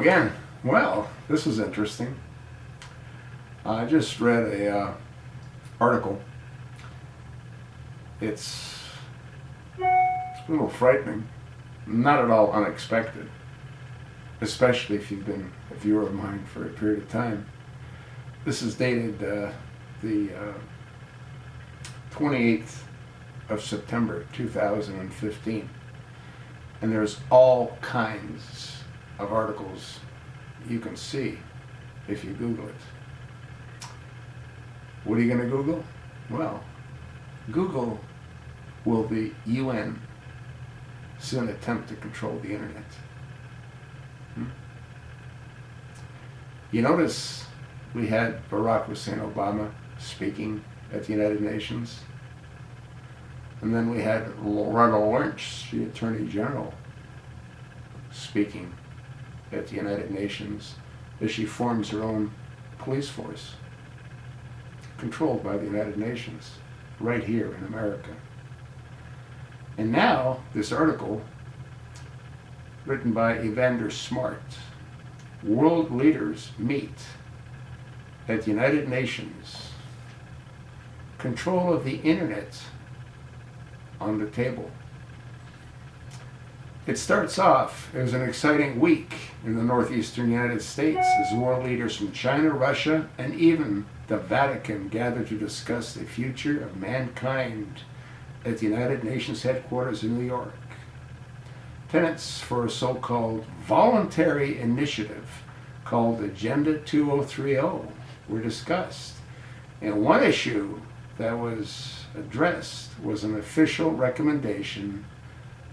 again. Well, this is interesting. I just read a article. It's a little frightening, not at all unexpected, especially if you've been a viewer of mine for a period of time. This is dated the 28th of September 2015, and there's all kinds of articles you can see if you Google it. What are you going to Google? Well, Google will the UN soon attempt to control the internet. You notice we had Barack Hussein Obama speaking at the United Nations, and then we had Loretta Lynch, the Attorney General, speaking at the United Nations as she forms her own police force, controlled by the United Nations, right here in America. And now, this article, written by Evander Smart, world leaders meet at the United Nations, control of the internet on the table. It starts off as an exciting week in the northeastern United States as world leaders from China, Russia, and even the Vatican gather to discuss the future of mankind at the United Nations headquarters in New York. Tenets for a so-called voluntary initiative called Agenda 2030 were discussed. And one issue that was addressed was an official recommendation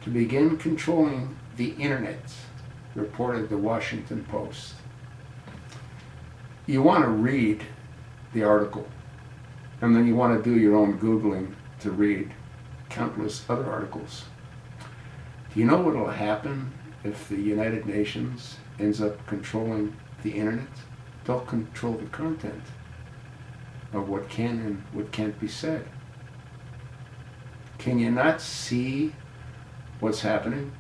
to begin controlling the internet, reported the Washington Post. You want to read the article, and then you want to do your own Googling to read countless other articles. Do you know what will happen if the United Nations ends up controlling the internet? They'll control the content of what can and what can't be said. Can you not see what's happening?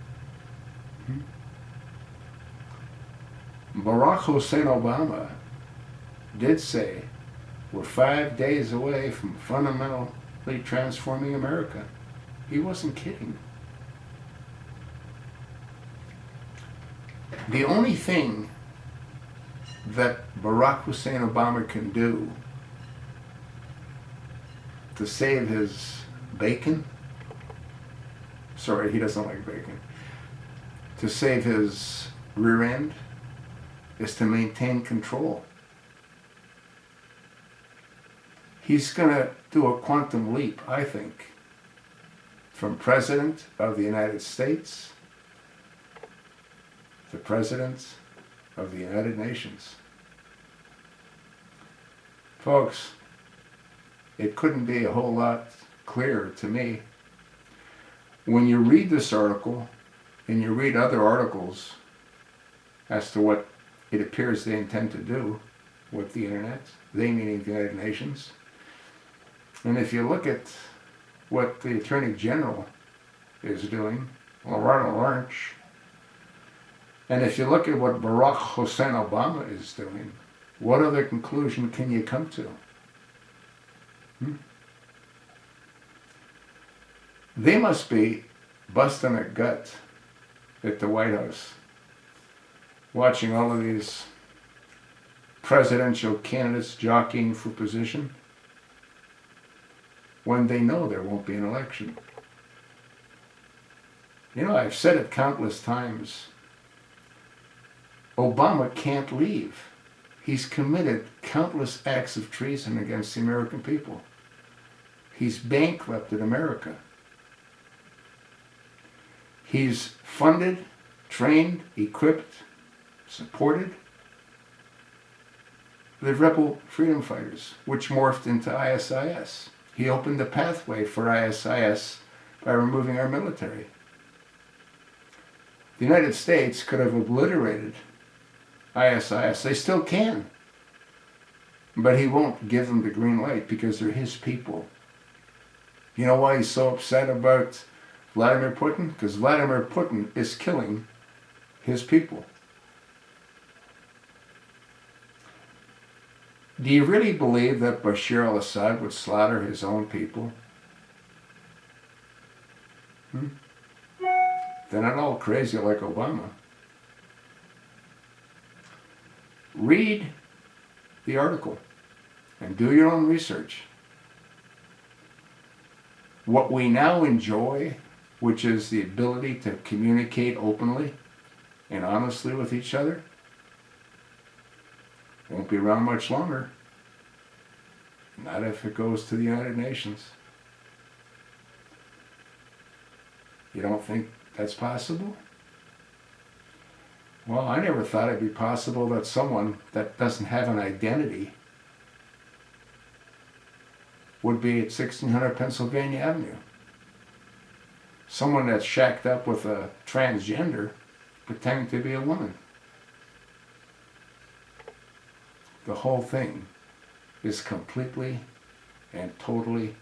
Barack Hussein Obama did say we're 5 days away from fundamentally transforming America. He wasn't kidding. The only thing that Barack Hussein Obama can do to save his bacon, sorry, he doesn't like bacon, to save his rear end is to maintain control. He's going to do a quantum leap, I think, from President of the United States to President of the United Nations. Folks, it couldn't be a whole lot clearer to me. When you read this article, and you read other articles as to what it appears they intend to do with the internet, they meaning the United Nations, and if you look at what the Attorney General is doing, Loretta Lynch, and if you look at what Barack Hussein Obama is doing, what other conclusion can you come to? They must be busting a gut at the White House, watching all of these presidential candidates jockeying for position when they know there won't be an election. You know, I've said it countless times, Obama can't leave. He's committed countless acts of treason against the American people. He's bankrupted America. He's funded, trained, equipped, supported the rebel freedom fighters, which morphed into ISIS. He opened the pathway for ISIS by removing our military. The United States could have obliterated ISIS. They still can. But he won't give them the green light because they're his people. You know why he's so upset about Vladimir Putin? Because Vladimir Putin is killing his people. Do you really believe that Bashar al-Assad would slaughter his own people? They're not all crazy like Obama. Read the article and do your own research. What we now enjoy, which is the ability to communicate openly and honestly with each other, won't be around much longer. Not if it goes to the United Nations. You don't think that's possible? Well, I never thought it'd be possible that someone that doesn't have an identity would be at 1600 Pennsylvania Avenue. Someone that's shacked up with a transgender pretending to be a woman. The whole thing is completely and totally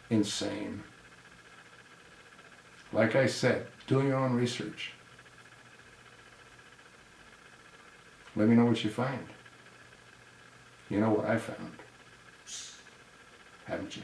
insane. Like I said, do your own research. Let me know what you find. You know what I found, haven't you?